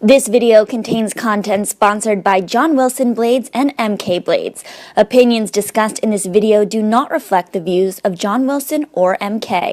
This video contains content sponsored by John Wilson Blades and MK Blades. Opinions discussed in this video do not reflect the views of John Wilson or MK.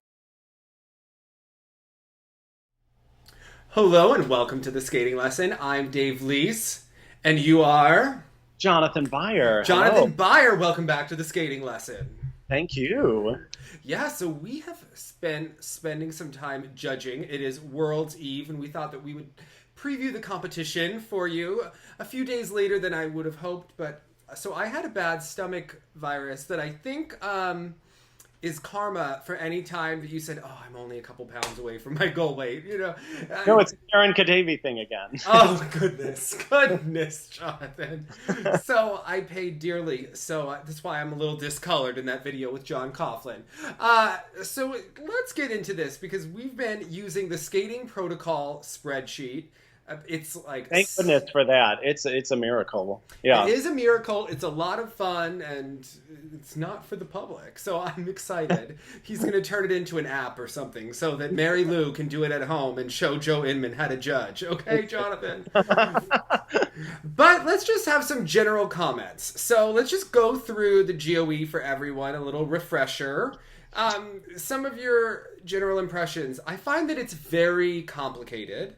Hello and welcome to the skating lesson. I'm Dave Leese, and you are? Jonathan Byer. Jonathan Byer, welcome back to the skating lesson. Thank you. Yeah, so we have been spending some time judging. It is World's Eve, and we thought that we would preview the competition for you a few days later than I would have hoped. But so I had a bad stomach virus that I think is karma for any time that you said, "Oh, I'm only a couple pounds away from my goal weight." You know, no, it's the Aaron Kadavi thing again. Oh goodness, Jonathan. So I paid dearly. So that's why I'm a little discolored in that video with John Coughlin. So let's get into this because we've been using the skating protocol spreadsheet. It's like, thank goodness for that. It's a miracle. Yeah, it is a miracle. It's a lot of fun, and it's not for the public. So I'm excited. He's going to turn it into an app or something so that Mary Lou can do it at home and show Joe Inman how to judge. Okay, Jonathan. But let's just have some general comments. So let's just go through the GOE for everyone, a little refresher. Some of your general impressions. I find that it's very complicated.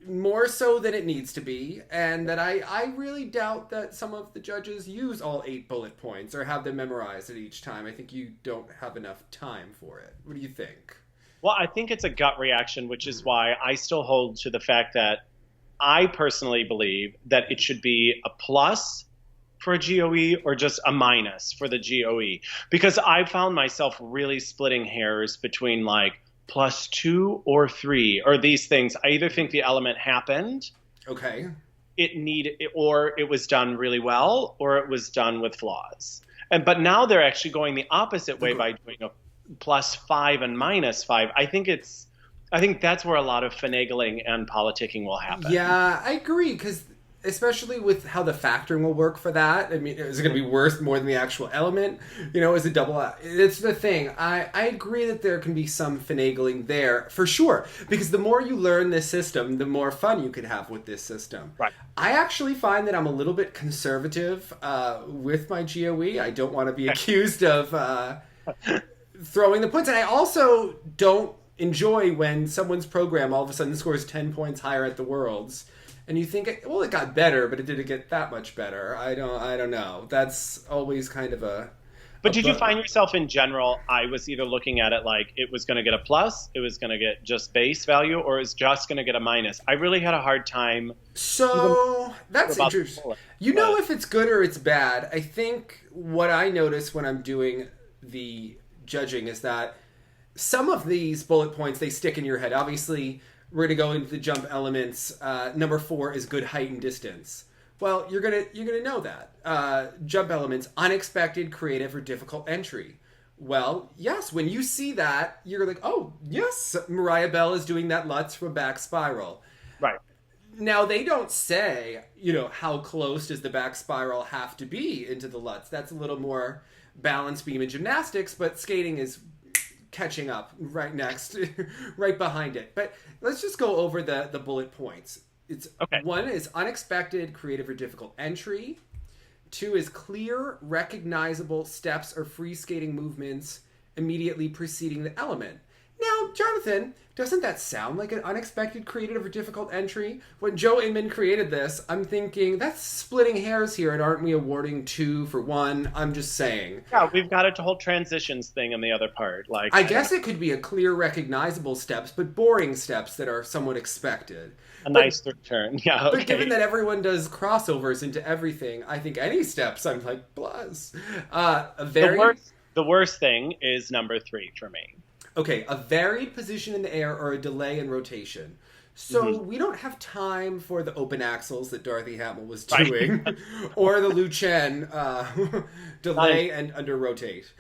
More so than it needs to be, and that I really doubt that some of the judges use all 8 bullet points or have them memorized at each time. I think you don't have enough time for it. What do you think? Well, I think it's a gut reaction, which is why I still hold to the fact that I personally believe that it should be a plus for a GOE or just a minus for the GOE, because I found myself really splitting hairs between like +2 or 3 or these things. I either think the element happened, okay, or it was done really well, or it was done with flaws. But now they're actually going the opposite way by doing a +5 and -5. I think that's where a lot of finagling and politicking will happen. Yeah, I agree, because especially with how the factoring will work for that. I mean, is it going to be worth more than the actual element? You know, is it double? It's the thing. I agree that there can be some finagling there, for sure. Because the more you learn this system, the more fun you could have with this system. Right. I actually find that I'm a little bit conservative with my GOE. I don't want to be accused of throwing the points. And I also don't enjoy when someone's program all of a sudden scores 10 points higher at the Worlds. And you think, well, it got better, but it didn't get that much better. I don't know. That's always kind of a... But did you find yourself in general, I was either looking at it like it was going to get a plus, it was going to get just base value, or it was just going to get a minus? I really had a hard time. So that's interesting. You know if it's good or it's bad. I think what I notice when I'm doing the judging is that some of these bullet points, they stick in your head. Obviously, we're going to go into the jump elements. Number 4 is good height and distance. Well, you're gonna know that. Jump elements, unexpected, creative, or difficult entry. Well, yes, when you see that, you're like, oh, yes, Mariah Bell is doing that Lutz from a back spiral. Right. Now, they don't say, how close does the back spiral have to be into the Lutz. That's a little more balance beam and gymnastics, but skating is catching up right next, right behind it. But let's just go over the bullet points. It's okay. 1 is unexpected, creative, or difficult entry. 2 is clear, recognizable steps or free skating movements immediately preceding the element. Now, Jonathan, doesn't that sound like an unexpected, creative, or difficult entry? When Joe Inman created this, I'm thinking, that's splitting hairs here, and aren't we awarding 2 for 1? I'm just saying. Yeah, we've got a whole transitions thing in the other part. I guess it could be a clear, recognizable steps, but boring steps that are somewhat expected. Nice third turn. Yeah, okay. But given that everyone does crossovers into everything, I think any steps, I'm like, plus. The worst thing is number 3 for me. Okay, a varied position in the air or a delay in rotation. So we don't have time for the open axles that Dorothy Hamill was doing, or the Lu Chen delay and under rotate.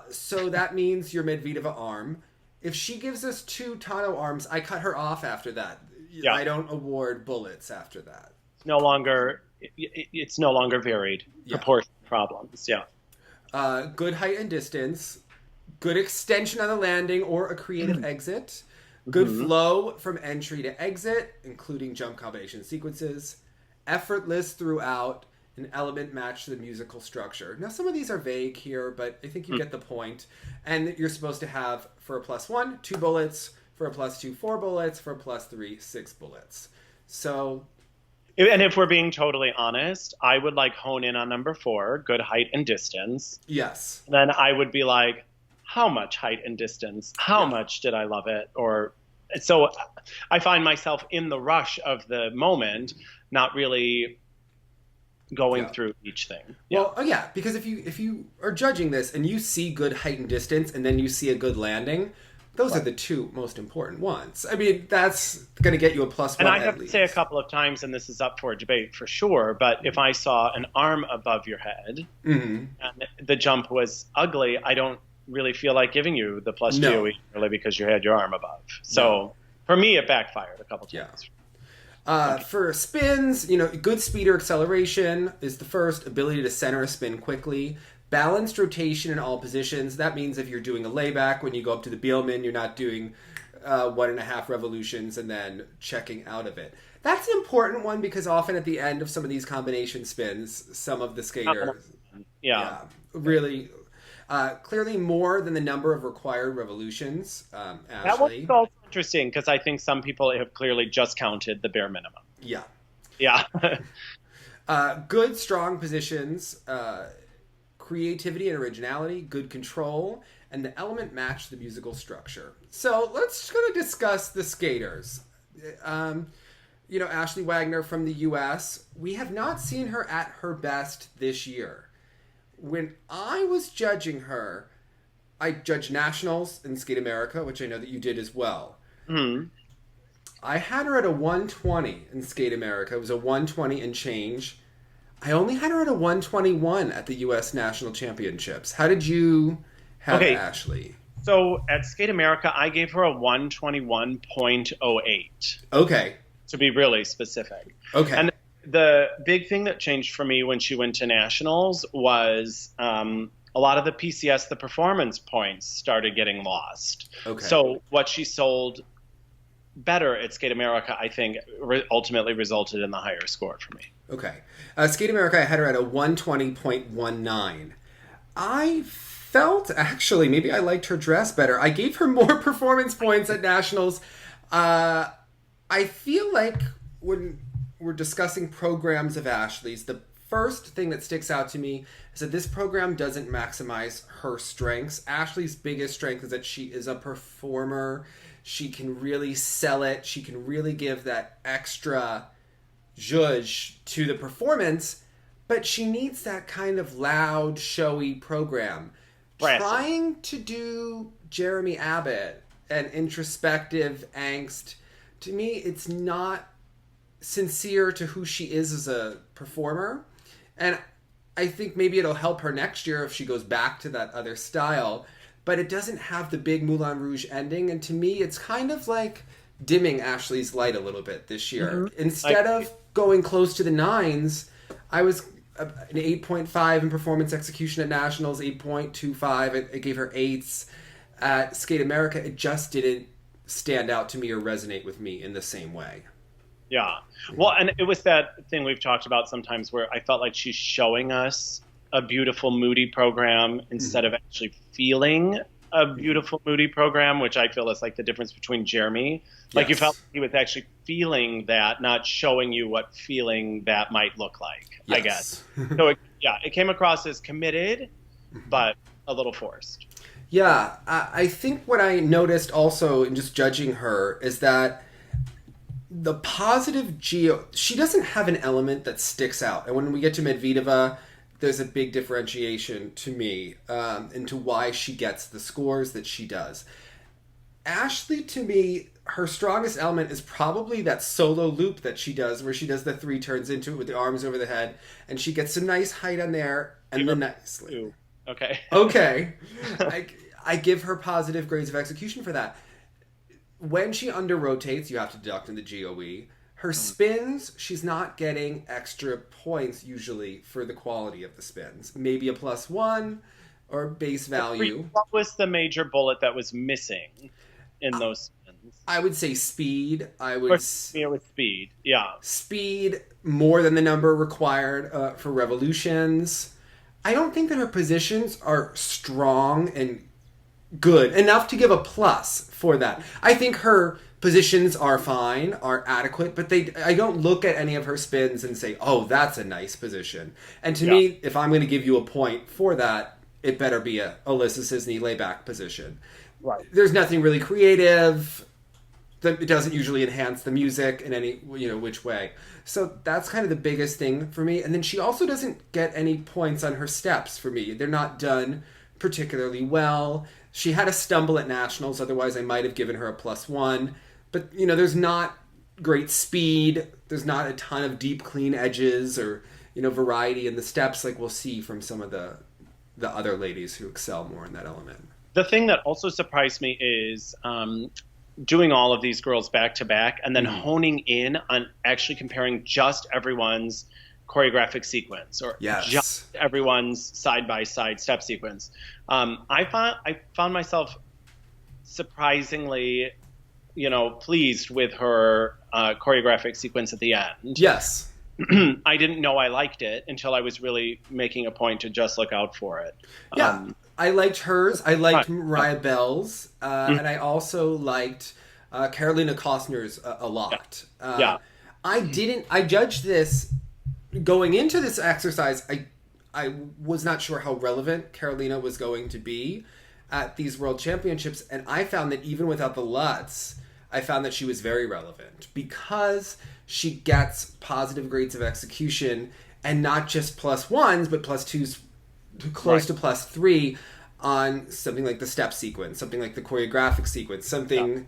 So that means your Medvedeva arm. If she gives us 2 Tano arms, I cut her off after that. Yeah. I don't award bullets after that. It's no longer varied. Yeah. Proportion problems. Yeah. Good height and distance. Good extension on the landing or a creative exit. Good flow from entry to exit, including jump combination sequences. Effortless throughout, an element match to the musical structure. Now, some of these are vague here, but I think you get the point. And you're supposed to have, for a +1, 2 bullets. For a +2, 4 bullets. For a +3, 6 bullets. So... And if we're being totally honest, I would like hone in on number 4, good height and distance. Yes. Then I would be like, how much height and distance? How much did I love it? Or so I find myself in the rush of the moment, not really going through each thing. Well, because if you are judging this and you see good height and distance and then you see a good landing, those are the two most important ones. I mean, that's going to get you a +1 And I have to say a couple of times, and this is up for a debate for sure, but if I saw an arm above your head and the jump was ugly, I don't really feel like giving you the plus GOE really because you had your arm above. So for me, it backfired a couple times. For spins, good speed or acceleration is the first. Ability to center a spin quickly. Balanced rotation in all positions. That means if you're doing a layback, when you go up to the Bielman, you're not doing 1.5 revolutions and then checking out of it. That's an important one because often at the end of some of these combination spins, some of the skaters really clearly more than the number of required revolutions. Ashley. That was also interesting because I think some people have clearly just counted the bare minimum. Yeah. Good, strong positions. Creativity and originality, good control, and the element match the musical structure. So let's kind of discuss the skaters. Ashley Wagner from the U.S., we have not seen her at her best this year. When I was judging her, I judged nationals in Skate America, which I know that you did as well. I had her at a 120 in Skate America. It was a 120 and change. I only had her at a 121 at the U.S. National Championships. How did you have Ashley? So at Skate America, I gave her a 121.08. Okay. To be really specific. Okay. And the big thing that changed for me when she went to nationals was a lot of the PCS, the performance points, started getting lost. Okay. So what she sold better at Skate America, I think, ultimately resulted in the higher score for me. Okay. Skate America, I had her at a 120.19. I felt, actually, maybe I liked her dress better. I gave her more performance points at nationals. I feel like when we're discussing programs of Ashley's, the first thing that sticks out to me is that this program doesn't maximize her strengths. Ashley's biggest strength is that she is a performer. She can really sell it. She can really give that extra zhuzh to the performance, but she needs that kind of loud, showy program. Trying to do Jeremy Abbott and introspective angst, to me, it's not sincere to who she is as a performer. And I think maybe it'll help her next year if she goes back to that other style. But it doesn't have the big Moulin Rouge ending. And to me, it's kind of like dimming Ashley's light a little bit this year. Instead of going close to the 9s, I was an 8.5 in performance execution at Nationals, 8.25. It gave her 8s. At Skate America, it just didn't stand out to me or resonate with me in the same way. Yeah. Well, and it was that thing we've talked about sometimes where I felt like she's showing us a beautiful, moody program instead of actually feeling a beautiful, moody program, which I feel is like the difference between Jeremy. Like you felt like he was actually feeling that, not showing you what feeling that might look like, I guess. So, it came across as committed, but a little forced. Yeah, I think what I noticed also in just judging her is that the positive she doesn't have an element that sticks out. And when we get to Medvedeva, there's a big differentiation to me into why she gets the scores that she does. Ashley, to me, her strongest element is probably that solo loop that she does, where she does the 3 turns into it with the arms over the head, and she gets some nice height on there, and then nicely. Okay. I give her positive grades of execution for that. When she under rotates, you have to deduct in the GOE. Her spins, she's not getting extra points usually for the quality of the spins. Maybe a +1 or base value. What was the major bullet that was missing in those spins? I would say speed. Or me, with speed. Yeah. Speed more than the number required for revolutions. I don't think that her positions are strong and good enough to give a plus for that. I think her positions are fine, are adequate, but I don't look at any of her spins and say, oh, that's a nice position. And to me, if I'm going to give you a point for that, it better be a Alyssa Sisney layback position. Right. There's nothing really creative. It doesn't usually enhance the music in any which way. So that's kind of the biggest thing for me. And then she also doesn't get any points on her steps for me. They're not done particularly well. She had a stumble at nationals, otherwise I might have given her a +1. But there's not great speed. There's not a ton of deep clean edges or variety in the steps like we'll see from some of the other ladies who excel more in that element. The thing that also surprised me is doing all of these girls back to back and then honing in on actually comparing just everyone's choreographic sequence or just everyone's side-by-side step sequence. I found myself surprisingly, pleased with her choreographic sequence at the end. Yes. I didn't know I liked it until I was really making a point to just look out for it. Yeah. I liked hers. I liked Mariah Bell's. And I also liked Carolina Kostner's a lot. I judged this going into this exercise. I was not sure how relevant Carolina was going to be at these World Championships. And I found that even without the Lutz, I found that she was very relevant because she gets positive grades of execution and not just +1s, but +2s close to +3 on something like the step sequence, something like the choreographic sequence, something...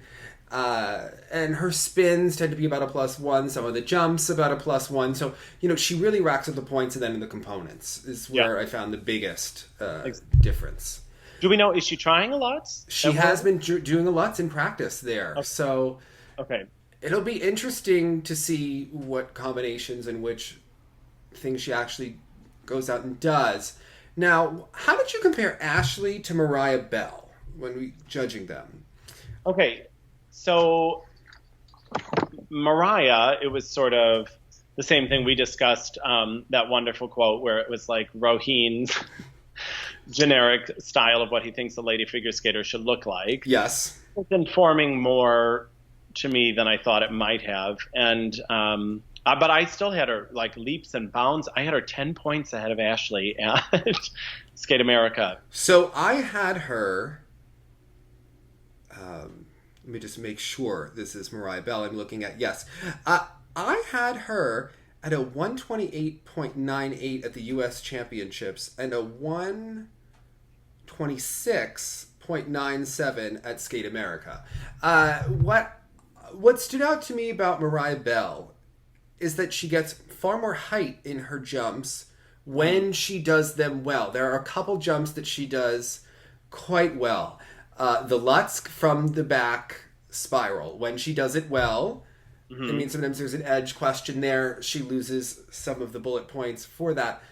and her spins tend to be about a +1, some of the jumps about a +1. So, she really racks up the points, and then in the components is where I found the biggest difference. Do we know, is she trying a lot? She has been doing a lot in practice there. Okay. So it'll be interesting to see what combinations and which things she actually goes out and does. Now, how did you compare Ashley to Mariah Bell when we judging them? Okay, so Mariah, it was sort of the same thing we discussed, that wonderful quote where it was like Rohin's generic style of what he thinks a lady figure skater should look like. Yes. It's informing more to me than I thought it might have. And but I still had her like leaps and bounds. I had her 10 points ahead of Ashley at Skate America. So I had her... let me just make sure this is Mariah Bell I'm looking at. Yes. I had her at a 128.98 at the U.S. Championships and a 126.97 at Skate America. What stood out to me about Mariah Bell is that she gets far more height in her jumps when she does them well. There are a couple jumps that she does quite well. The Lutz from the back spiral, when she does it well, I mean, sometimes there's an edge question there. She loses some of the bullet points for that.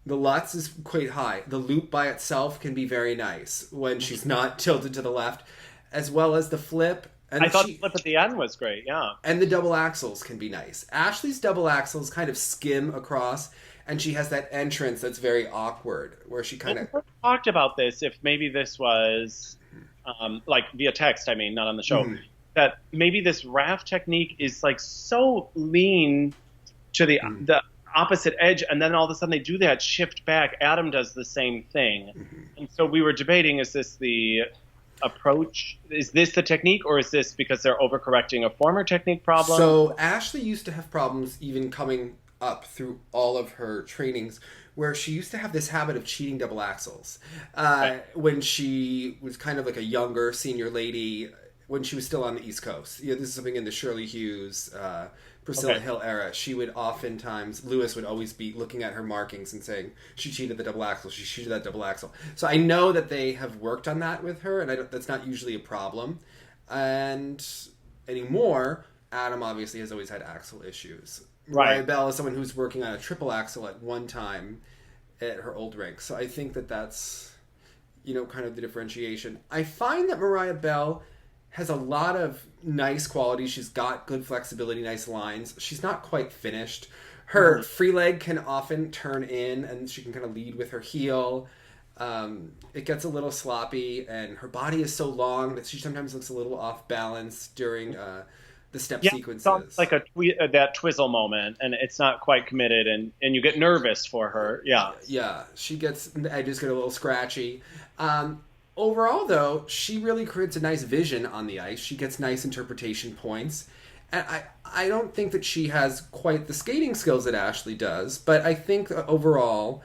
The Lutz is quite high. The loop by itself can be very nice when she's not tilted to the left, as well as the flip. And I thought the flip at the end was great, yeah. And the double axels can be nice. Ashley's double axels kind of skim across, and she has that entrance that's very awkward, where she kind of... We talked about this, if maybe this was, like via text, I mean, not on the show, that maybe this raft technique is like so lean to the opposite edge, and then all of a sudden they do that shift back. Adam does the same thing. And so we were debating, is this the approach? Is this the technique, or is this because they're overcorrecting a former technique problem? So Ashley used to have problems even coming up through all of her trainings, where she used to have this habit of cheating double axels. When she was kind of like a younger senior lady, when she was still on the East Coast. This is something in the Shirley Hughes, Priscilla Hill era. She would oftentimes, Lewis would always be looking at her markings and saying, she cheated the double axel, she cheated that double axel. So I know that they have worked on that with her, and that's not usually a problem. And anymore, Adam obviously has always had axle issues. Mariah Bell is someone who's working on a triple axel at one time at her old rink. So I think that that's, kind of the differentiation. I find that Mariah Bell has a lot of nice qualities. She's got good flexibility, nice lines. She's not quite finished. Her free leg can often turn in, and she can kind of lead with her heel. It gets a little sloppy, and her body is so long that she sometimes looks a little off balance during the step sequences. Like that twizzle moment, and it's not quite committed, and you get nervous for her. Yeah. Yeah, the edges get a little scratchy. Overall, though, she really creates a nice vision on the ice. She gets nice interpretation points. And I don't think that she has quite the skating skills that Ashley does, but I think overall,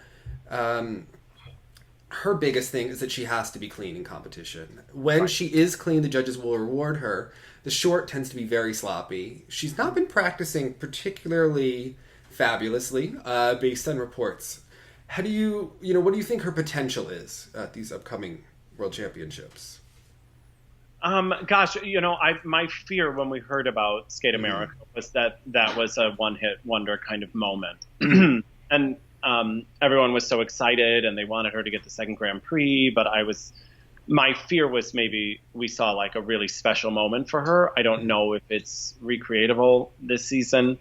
her biggest thing is that she has to be clean in competition. When she is clean, the judges will reward her. The short tends to be very sloppy. She's not been practicing particularly fabulously, based on reports. What do you think her potential is at these upcoming World Championships? Gosh, my fear when we heard about Skate America was that was a one-hit wonder kind of moment. And everyone was so excited and they wanted her to get the second Grand Prix, but my fear was maybe we saw like a really special moment for her. I don't know if it's recreatable this season.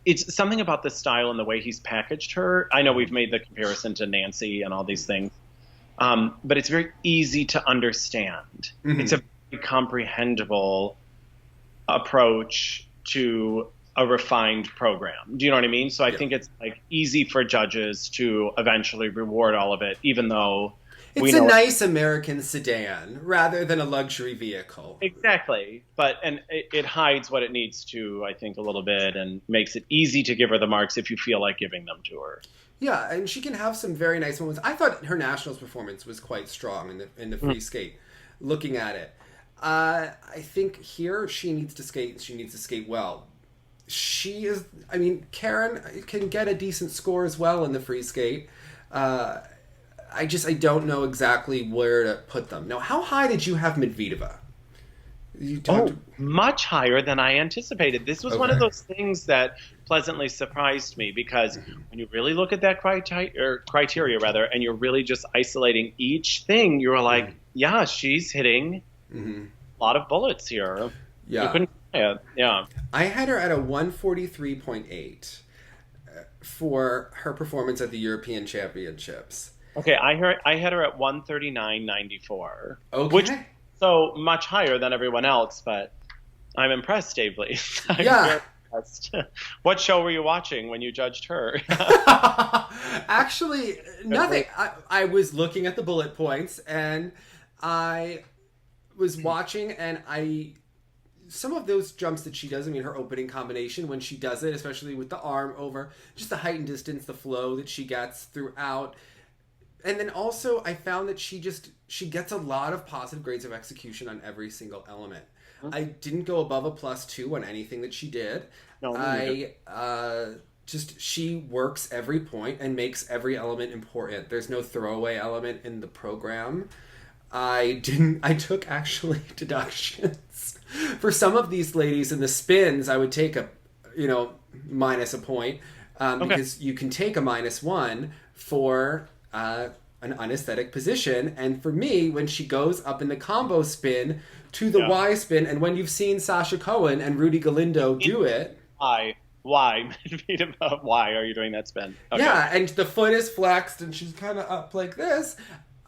It's something about the style and the way he's packaged her. I know we've made the comparison to Nancy and all these things. But it's very easy to understand. It's a very comprehensible approach to a refined program. Do you know what I mean? So I think it's like easy for judges to eventually reward all of it, even though it's a nice American sedan rather than a luxury vehicle. Exactly. And it hides what it needs to, I think, a little bit, and makes it easy to give her the marks if you feel like giving them to her. Yeah, and she can have some very nice moments. I thought her nationals performance was quite strong in the free skate. Looking at it, I think here she needs to skate. She needs to skate well. Karen can get a decent score as well in the free skate. I don't know exactly where to put them. Now, how high did you have Medvedeva? Much higher than I anticipated. This was one of those things that pleasantly surprised me, because when you really look at that criteria, and you're really just isolating each thing, you're like, yeah, she's hitting a lot of bullets here. Yeah. You couldn't I had her at a 143.8 for her performance at the European Championships. Okay, I had her at 139.94. Okay. Which so much higher than everyone else, but I'm impressed, Dave Lee. Yeah. Impressed. What show were you watching when you judged her? Actually, nothing. I was looking at the bullet points, and I was watching, and some of those jumps that she does, her opening combination, when she does it, especially with the arm over, just the height and distance, the flow that she gets throughout. And then also, I found that she gets a lot of positive grades of execution on every single element. I didn't go above a +2 on anything that she did. No, she works every point and makes every element important. There's no throwaway element in the program. I took actually deductions for some of these ladies in the spins. I would take a minus a point, because you can take a -1 for an unesthetic position. And for me, when she goes up in the combo spin to the Y spin, and when you've seen Sasha Cohen and Rudy Galindo do it, why are you doing that spin? Okay. Yeah, and the foot is flexed and she's kind of up like this,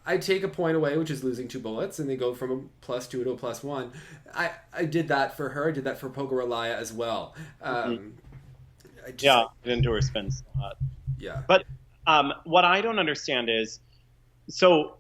I take a point away, which is losing 2 bullets, and they go from a +2 to a +1. I did that for her. I did that for Pogorilaya as well. I didn't do her spins a lot. Yeah. But what I don't understand is, so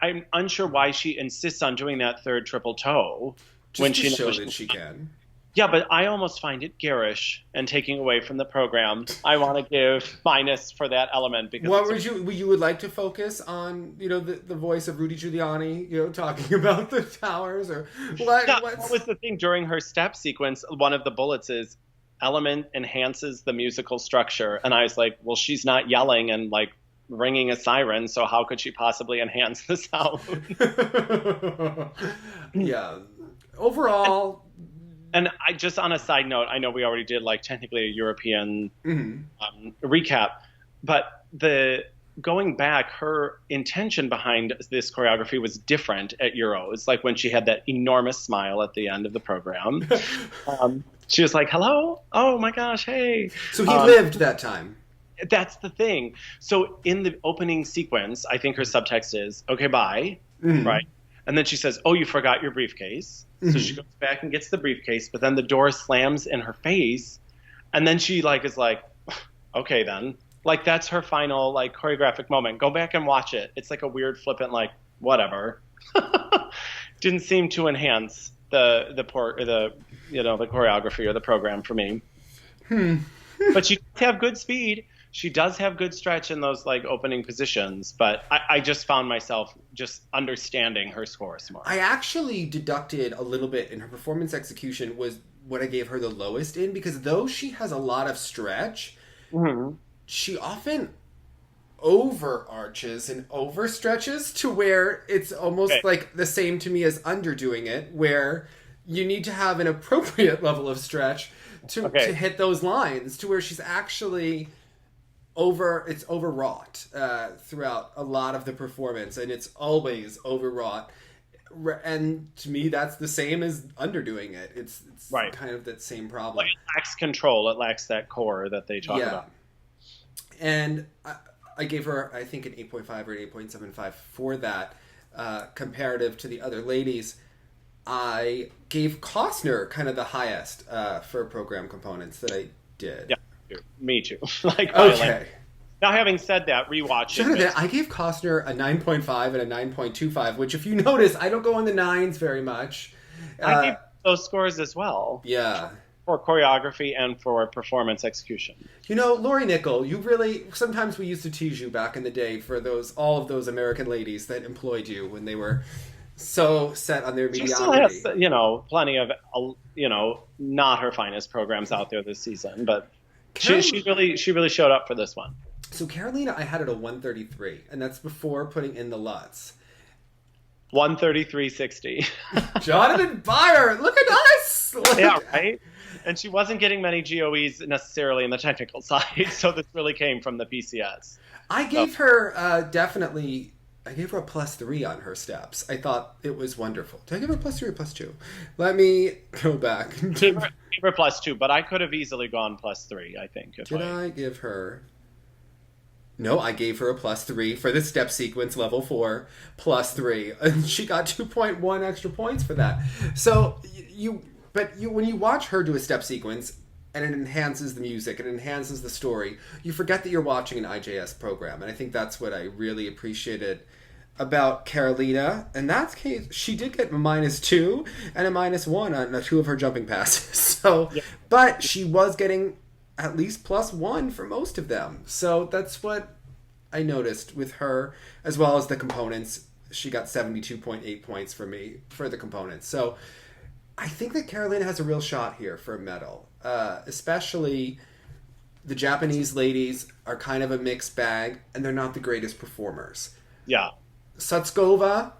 I'm unsure why she insists on doing that third triple toe when she knows that she can. Yeah, but I almost find it garish and taking away from the program. I want to give minus for that element, because you would like to focus on, the voice of Rudy Giuliani, talking about the towers, or what? Yeah, what was the thing during her step sequence? One of the bullets is element enhances the musical structure, and I was like, well, she's not yelling and like ringing a siren, so how could she possibly enhance the sound? Yeah. Overall. And I just, on a side note, I know we already did like technically a European recap, but going back, her intention behind this choreography was different at Euros. Like when she had that enormous smile at the end of the program. She was like, hello? Oh my gosh, hey. So he lived that time. That's the thing. So in the opening sequence, I think her subtext is, okay, bye, right? And then she says, oh, you forgot your briefcase. So she goes back and gets the briefcase, but then the door slams in her face. And then she is like, okay, then. Like, that's her final, choreographic moment. Go back and watch it. It's like a weird, flippant, whatever. Didn't seem to enhance the choreography or the program for me. But she does have good speed. She does have good stretch in those opening positions, but I just found myself just understanding her scores more. I actually deducted a little bit in her performance execution was what I gave her the lowest in, because though she has a lot of stretch, she often overarches and overstretches to where it's almost like the same to me as underdoing it, where you need to have an appropriate level of stretch to hit those lines, to where she's actually it's overwrought throughout a lot of the performance, and it's always overwrought. And to me, that's the same as underdoing it. It's kind of that same problem. It lacks control. It lacks that core that they talk about. And I gave her, I think, an 8.5 or an 8.75 for that, comparative to the other ladies. I gave Kostner kind of the highest for program components that I did. Yeah, me too. Okay. Now, having said that, rewatching Jonathan, I gave Kostner a 9.5 and a 9.25, which, if you notice, I don't go in the nines very much. I gave those scores as well. Yeah. For choreography and for performance execution. Lori Nickel, you really, sometimes we used to tease you back in the day for all of those American ladies that employed you when they were so set on their mediocrity. She still has, plenty of, not her finest programs out there this season, but she really showed up for this one. So Carolina, I had it a 133, and that's before putting in the LUTs. 133.60. Jonathan Byer, look at us! Yeah, right? And she wasn't getting many GOEs necessarily in the technical side, so this really came from the PCS. I gave her I gave her a +3 on her steps. I thought it was wonderful. Did I give her a +3 or +2? Let me go back. Give her +2, but I could have easily gone +3, I think. I give her... No, I gave her a +3 for the step sequence level 4, +3. And she got 2.1 extra points for that. So when you watch her do a step sequence, and it enhances the music, it enhances the story, you forget that you're watching an IJS program. And I think that's what I really appreciated about Carolina. In that case, she did get a -2 and a -1 on 2 of her jumping passes. So, yeah. But she was getting at least +1 for most of them. So that's what I noticed with her, as well as the components. She got 72.8 points for me for the components. So I think that Carolina has a real shot here for a medal. Especially the Japanese ladies are kind of a mixed bag, and they're not the greatest performers. Yeah. Sutskova,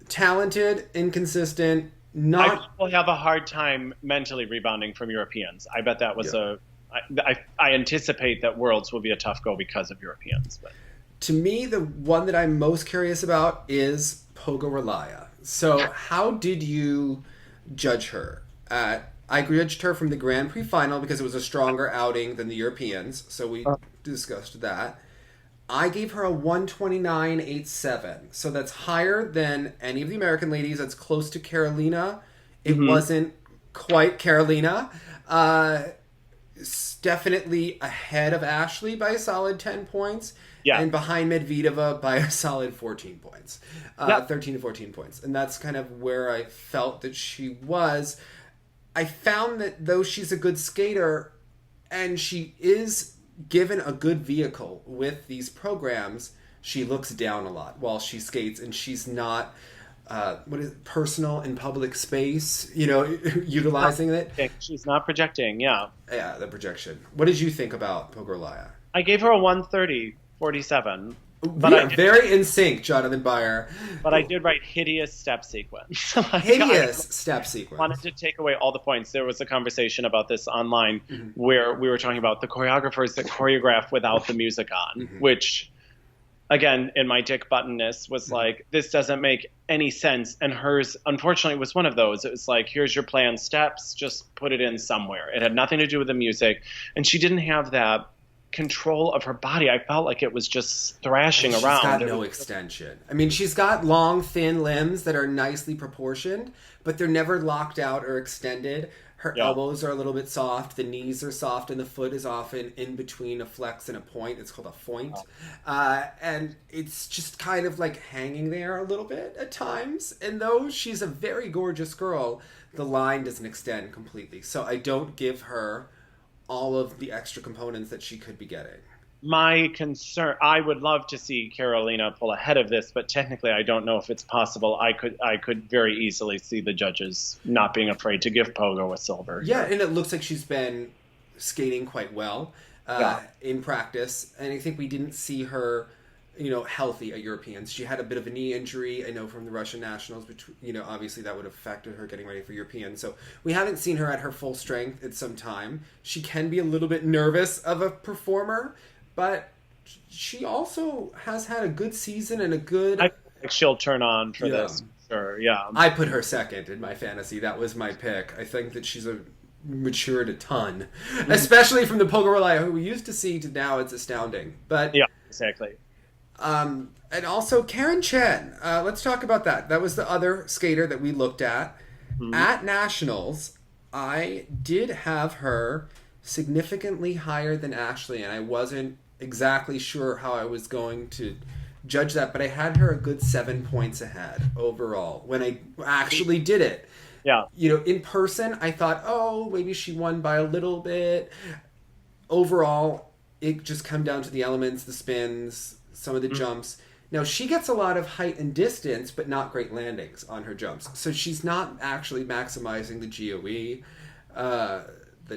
talented, inconsistent, I will have a hard time mentally rebounding from Europeans. I bet that was I anticipate that Worlds will be a tough go because of Europeans. But to me, the one that I'm most curious about is Pogorilaya. So how did you judge her? I judged her from the Grand Prix final because it was a stronger outing than the Europeans, so we discussed that. I gave her a 129.87, so that's higher than any of the American ladies. That's close to Carolina. It wasn't quite Carolina. Definitely ahead of Ashley by a solid 10 points. Yeah. And behind Medvedeva by a solid 14 points. 13 to 14 points. And that's kind of where I felt that she was. I found that though she's a good skater and she is given a good vehicle with these programs, she looks down a lot while she skates, and she's not personal in public space, utilizing it. She's not projecting, yeah. Yeah, the projection. What did you think about Pogorilaya? I gave her a 130.47. But very in sync, Jonathan Byer. But I did write hideous step sequence. Step sequence. Wanted to take away all the points. There was a conversation about this online where we were talking about the choreographers that choreograph without the music on, which again, in my Dick Buttonness, was like, this doesn't make any sense. And hers, unfortunately, was one of those. It was like, here's your planned steps, just put it in somewhere. It had nothing to do with the music. And she didn't have that control of her body. I felt like it was just thrashing around. She's got no extension. I mean, she's got long, thin limbs that are nicely proportioned, but they're never locked out or extended. Her elbows are a little bit soft, the knees are soft, and the foot is often in between a flex and a point. It's called a foint. And it's just kind of like hanging there a little bit at times. And though she's a very gorgeous girl, the line doesn't extend completely. So I don't give her all of the extra components that she could be getting. My concern, I would love to see Carolina pull ahead of this, but technically I don't know if it's possible. I could very easily see the judges not being afraid to give Pogo a silver. Yeah, and it looks like she's been skating quite well in practice, and I think we didn't see her, healthy at Europeans. She had a bit of a knee injury, I know, from the Russian nationals, but, obviously that would have affected her getting ready for Europeans. So we haven't seen her at her full strength in some time. She can be a little bit nervous of a performer, but she also has had a good season and a good... I think she'll turn on for this. Sure, yeah. I put her second in my fantasy. That was my pick. I think that she's matured a ton, especially from the Pogorilaya who we used to see to now. It's astounding. But yeah, exactly. And also Chen. Let's talk about that. That was the other skater that we looked at. At Nationals, I did have her significantly higher than Ashley, and I wasn't exactly sure how I was going to judge that, but I had her a good 7 points ahead overall when I actually did it. Yeah. In person, I thought, oh, maybe she won by a little bit. Overall, it just come down to the elements, the spins, some of the jumps. Now, she gets a lot of height and distance, but not great landings on her jumps. So she's not actually maximizing the GOE.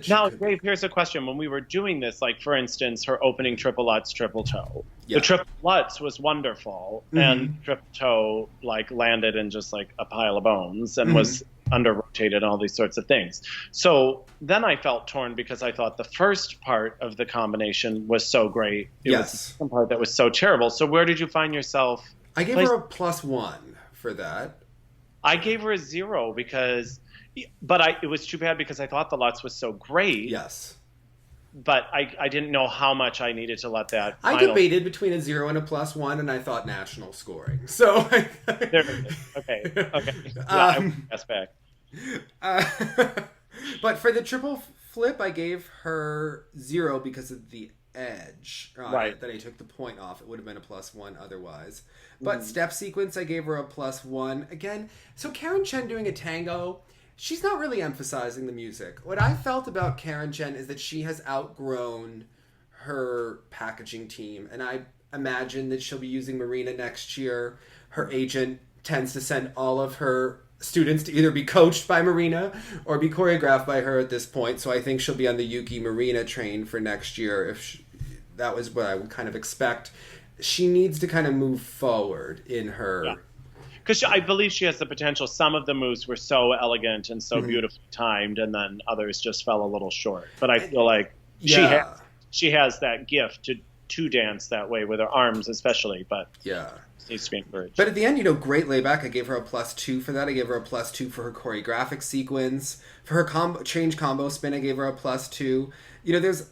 Now, Dave, here's a question. When we were doing this, like, for instance, her opening triple Lutz, triple toe. Yeah. The triple Lutz was wonderful, and triple toe, like, landed in just, like, a pile of bones and was under-rotated and all these sorts of things. So then I felt torn because I thought the first part of the combination was so great. It was the second part that was so terrible. So where did you find yourself? I gave her a +1 for that. I gave her a 0 because... But it was too bad because I thought the Lutz was so great. Yes. But I didn't know how much I needed to let that I debated between a 0 and a +1, and I thought national scoring. So there it is. Okay. Yeah, that's back. But for the triple flip, I gave her 0 because of the edge that I took the point off. It would have been a +1 otherwise. But step sequence, I gave her a +1. Again, so Chen doing a tango... She's not really emphasizing the music. What I felt about Chen is that she has outgrown her packaging team. And I imagine that she'll be using Marina next year. Her agent tends to send all of her students to either be coached by Marina or be choreographed by her at this point. So I think she'll be on the Yuki Marina train for next year. That was what I would kind of expect. She needs to kind of move forward in her... Yeah. Because I believe she has the potential. Some of the moves were so elegant and so beautifully timed, and then others just fell a little short. But I feel like she has that gift to dance that way with her arms, especially. But needs to be encouraged. But at the end, great layback. I gave her a +2 for that. I gave her a +2 for her choreographic sequence. For her change combo spin, I gave her a +2. There's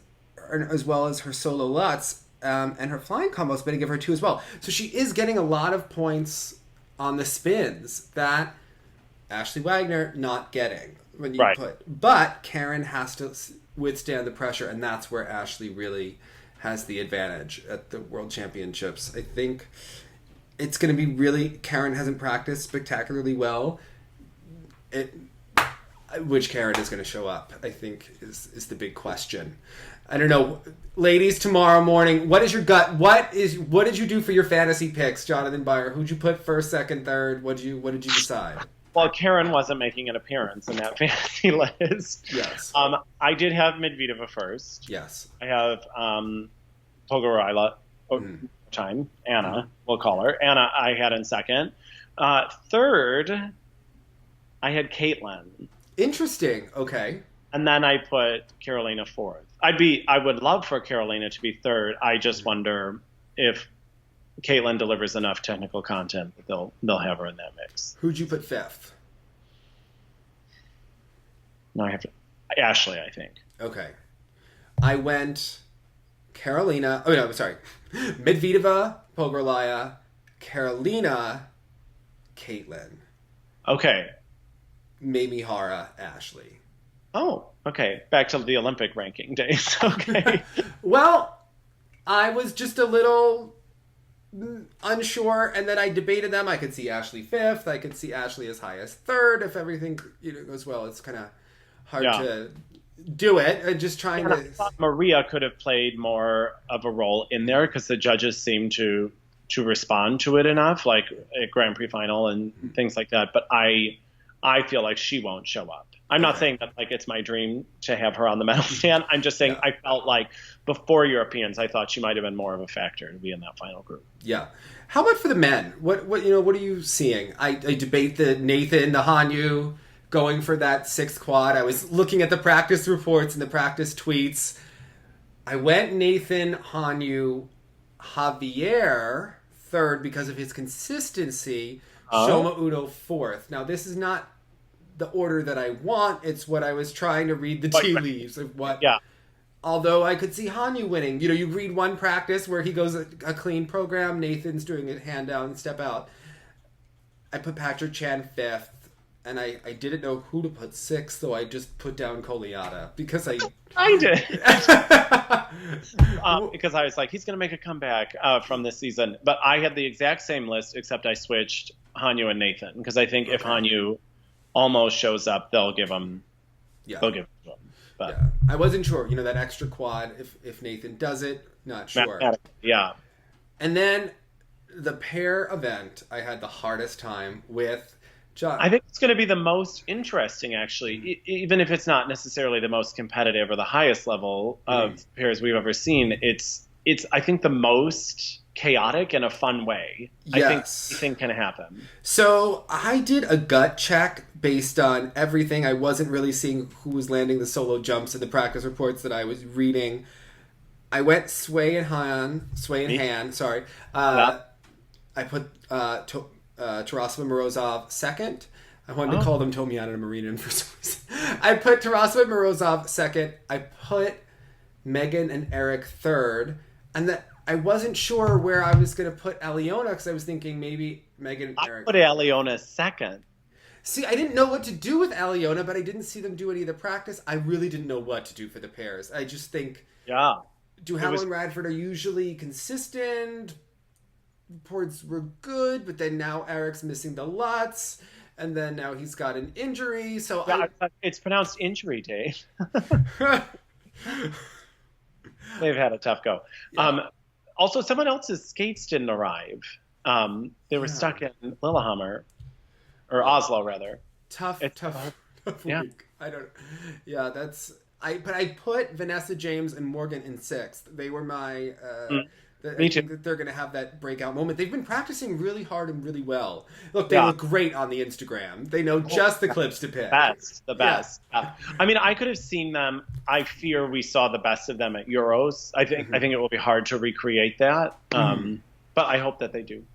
as well as her solo Lutz and her flying combo spin. I gave her 2 as well. So she is getting a lot of points on the spins that Ashley Wagner not getting when you but Karen has to withstand the pressure, and that's where Ashley really has the advantage at the World Championships. I think it's going to be really... Karen hasn't practiced spectacularly well. Which Karen is going to show up, I think, is the big question. I don't know. Ladies, tomorrow morning, what is your gut? What did you do for your fantasy picks, Jonathan Byer? Who'd you put first, second, third? What did you decide? Well, Karen wasn't making an appearance in that fantasy list. Yes. I did have Medvedeva first. Yes. I have Pogorilaya. Time. Anna, we'll call her. Anna I had in second. Third, I had Caitlin. Interesting. Okay. And then I put Carolina fourth. I would love for Carolina to be third. I just wonder if Caitlin delivers enough technical content that they'll have her in that mix. Who'd you put fifth? No, I have to, Ashley, I think. Okay. I went Carolina. Oh, no, sorry. Medvedeva, Pogorilaya, Carolina, Caitlin. Okay. Mamihara, Ashley. Oh, okay. Back to the Olympic ranking days. Okay. Well, I was just a little unsure, and then I debated them. I could see Ashley fifth. I could see Ashley as high as third if everything goes well. It's kind of hard to do it. Just trying to. I thought Maria could have played more of a role in there because the judges seemed to respond to it enough, like at Grand Prix final and things like that. But I feel like she won't show up. I'm not saying that like it's my dream to have her on the medal stand. I'm just saying I felt like before Europeans, I thought she might have been more of a factor to be in that final group. Yeah. How about for the men? What are you seeing? I debate the Nathan, the Hanyu going for that sixth quad. I was looking at the practice reports and the practice tweets. I went Nathan, Hanyu, Javier third because of his consistency. Shoma Udo fourth. Now this is not the order that I want. It's what I was trying to read the tea leaves of what. Yeah. Although I could see Hanyu winning. You read one practice where he goes a clean program. Nathan's doing a hand down and step out. I put Patrick Chen fifth, and I didn't know who to put sixth, so I just put down Koliata because I did. Because I was like, he's going to make a comeback from this season. But I had the exact same list, except I switched Hanyu and Nathan because I think if Hanyu almost shows up, they'll give him. They'll give him. But I wasn't sure. That extra quad. If Nathan does it, not sure. Yeah. And then the pair event, I had the hardest time with. John. I think it's going to be the most interesting, actually, even if it's not necessarily the most competitive or the highest level of pairs we've ever seen. It's I think the most chaotic in a fun way. Yes. I think anything can happen. So I did a gut check based on everything. I wasn't really seeing who was landing the solo jumps in the practice reports that I was reading. I went Sway and Han. Sorry. I put Tarasova Morozov second. I wanted to call them Tomiana and Marina for some reason. I put Tarasova and Morozov second. I put Megan and Eric third. And that I wasn't sure where I was going to put Aliona because I was thinking maybe Megan and Eric. I put Aliona second. See, I didn't know what to do with Aliona, but I didn't see them do any of the practice. I really didn't know what to do for the pairs. I just think, Duhamel and Radford are usually consistent. Reports were good, but then now Eric's missing the Lutz, and then now he's got an injury. So it's pronounced injury, Dave. They've had a tough go. Yeah. Also, someone else's skates didn't arrive. They were stuck in Lillehammer, or Oslo rather. Tough yeah. week. I don't. Yeah, that's. But I put Vanessa James and Morgan in sixth. They were my. I think that they're going to have that breakout moment. They've been practicing really hard and really well. Look, they look great on the Instagram. They know just the clips to pick. The best. Yeah. I mean, I could have seen them. I fear we saw the best of them at Euros. I think it will be hard to recreate that. But I hope that they do.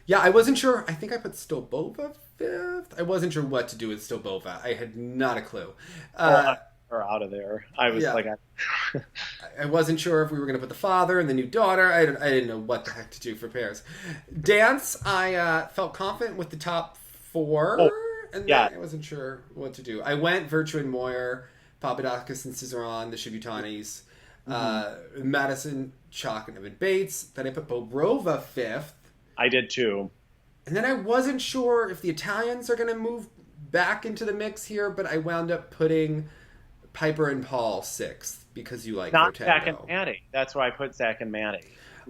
Yeah, I wasn't sure. I think I put Stolbova fifth. I wasn't sure what to do with Stolbova. I had not a clue. Or out of there. I was like, I wasn't sure if we were going to put the father and the new daughter. I didn't know what the heck to do for pairs. Dance, I felt confident with the top four, and I wasn't sure what to do. I went Virtue and Moyer, Papadakis and Cizeron, the Shibutanis, Madison, Chalk, and Evan Bates. Then I put Bobrova fifth. I did too. And then I wasn't sure if the Italians are going to move back into the mix here, but I wound up putting Piper and Paul sixth because you like not Rotengo. Zach and Maddie. That's why I put Zach and Maddie.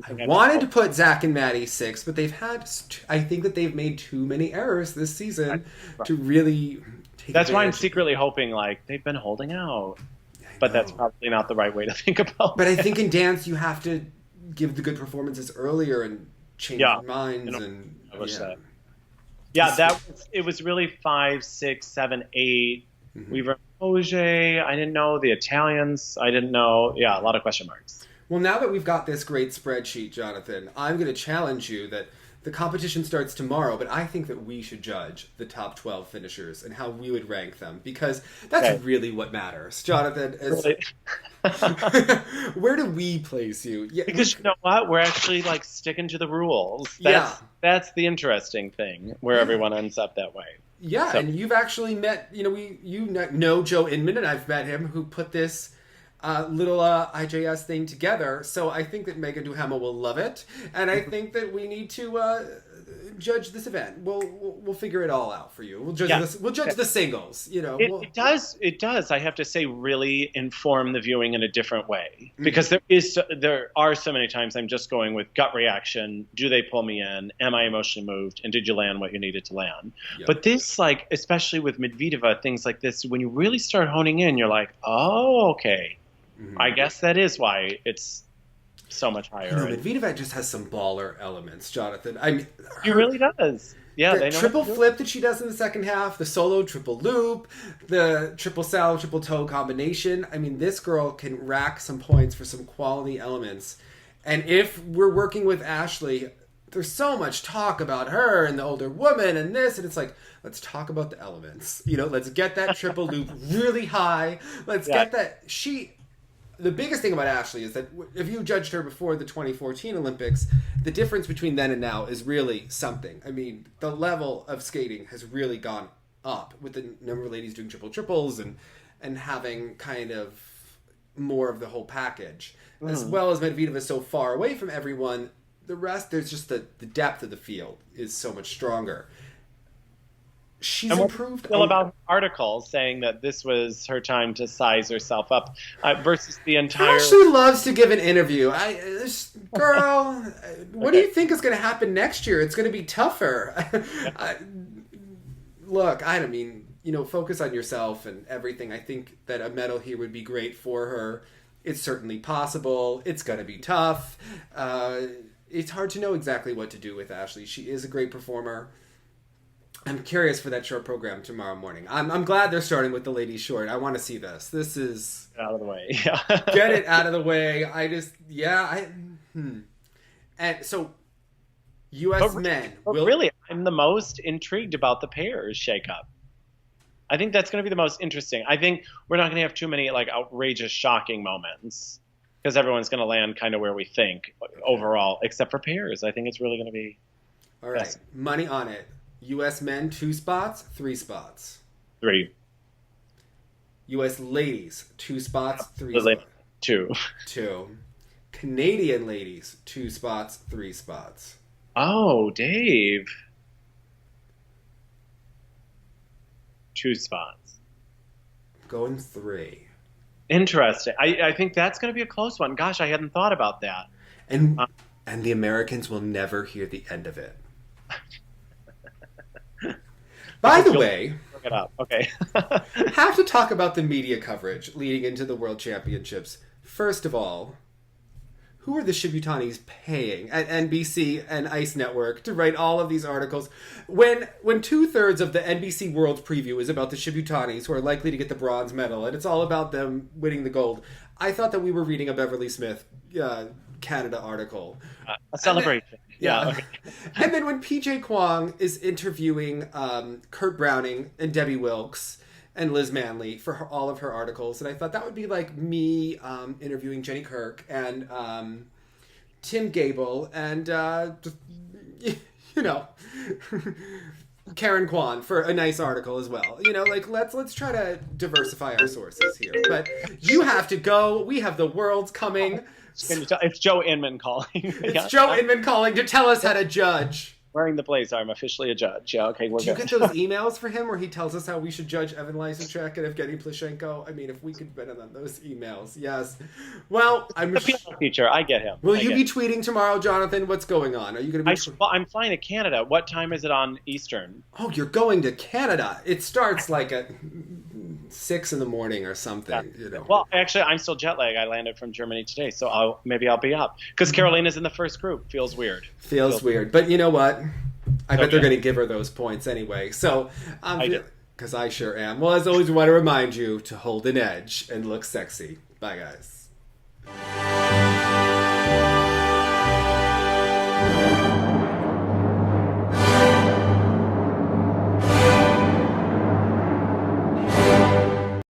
I wanted to put Zach and Maddie sixth, but I think that they've made too many errors this season to really take That's why I'm advantage. secretly hoping they've been holding out. But that's probably not the right way to think about But it. I think in dance you have to give the good performances earlier and change your minds I wish that. Yeah, it was really 5, 6, 7, 8. We were Ogier. I didn't know the Italians. I didn't know. Yeah, a lot of question marks. Well, now that we've got this great spreadsheet, Jonathan, I'm going to challenge you that the competition starts tomorrow, but I think that we should judge the top 12 finishers and how we would rank them, because that's really what matters. Jonathan, where do we place you? Yeah, because you know what? We're actually like sticking to the rules. That's the interesting thing, where everyone ends up that way. Yeah, and you've actually met, you know Joe Inman, and I've met him, who put this little IJS thing together. So I think that Megan Duhamel will love it, and I think that we need to judge this event. We'll figure it all out for you. We'll judge this. We'll judge the singles. It does. I have to say, really inform the viewing in a different way, because there are so many times I'm just going with gut reaction. Do they pull me in? Am I emotionally moved? And did you land what you needed to land? Yep. But this, like, especially with Medvedeva, things like this, when you really start honing in, you're like, oh, okay. I guess that is why it's so much higher. Medvedeva just has some baller elements, Jonathan. He really does. Yeah, the triple flip that she does in the second half, the solo triple loop, the triple salve, triple toe combination. I mean, this girl can rack some points for some quality elements. And if we're working with Ashley, there's so much talk about her and the older woman and this, and it's like, let's talk about the elements. Let's get that triple loop really high. Let's get that. The biggest thing about Ashley is that if you judged her before the 2014 Olympics, the difference between then and now is really something. I mean, the level of skating has really gone up with the number of ladies doing triples and having kind of more of the whole package. As well as Medvedeva is so far away from everyone, the rest, there's just the depth of the field is so much stronger. She's improved. Still about articles saying that this was her time to size herself up versus the entire. Ashley loves to give an interview. Girl, what do you think is going to happen next year? It's going to be tougher. Look, I don't mean, focus on yourself and everything. I think that a medal here would be great for her. It's certainly possible. It's going to be tough. It's hard to know exactly what to do with Ashley. She is a great performer. I'm curious for that short program tomorrow morning. I'm glad they're starting with the ladies short. I want to see this. This is out of the way. Yeah. Get it out of the way. And so, U.S. men. Really, I'm the most intrigued about the pairs shakeup. I think that's going to be the most interesting. I think we're not going to have too many like outrageous, shocking moments, because everyone's going to land kind of where we think overall, except for pairs. I think it's really going to be. All right, money on it. U.S. men, 2 spots, 3 spots. 3. U.S. ladies, 2 spots, 3 spots. 2. 2. Canadian ladies, 2 spots, 3 spots. Oh, Dave. 2 spots. Going 3. Interesting. I think that's going to be a close one. Gosh, I hadn't thought about that. And the Americans will never hear the end of it. By the way, look it up. Okay. have to talk about the media coverage leading into the World Championships. First of all, who are the Shibutanis paying at NBC and Ice Network to write all of these articles when 2/3 of the NBC World Preview is about the Shibutanis who are likely to get the bronze medal and it's all about them winning the gold? I thought that we were reading a Beverly Smith Canada article. A celebration. Yeah. Okay. And then when PJ Kwong is interviewing Kurt Browning and Debbie Wilkes and Liz Manley for all of her articles, and I thought that would be like me interviewing Jenny Kirk and Tim Gable and, Karen Kwan for a nice article as well. Let's try to diversify our sources here. But you have to go. We have the Worlds coming. It's Joe Inman calling. It's Joe Inman calling to tell us how to judge. Wearing the blazer, I'm officially a judge. Yeah, okay, we're good. Do you get those emails for him where he tells us how we should judge Evan Lysenchuk and Evgeny Plishenko? I mean, if we could bet on those emails, yes. Well, I'm the PR teacher. I get him. Will you be tweeting tomorrow, Jonathan? What's going on? Are you going to be? I'm flying to Canada. What time is it on Eastern? Oh, you're going to Canada. It starts like at 6 a.m. or something. Yeah. Well, actually, I'm still jet lagged. I landed from Germany today, so maybe I'll be up because Carolina's in the first group. Feels weird. Feels weird, but you know what? I bet they're going to give her those points anyway. So, because I sure am. Well, as always, we want to remind you to hold an edge and look sexy. Bye, guys.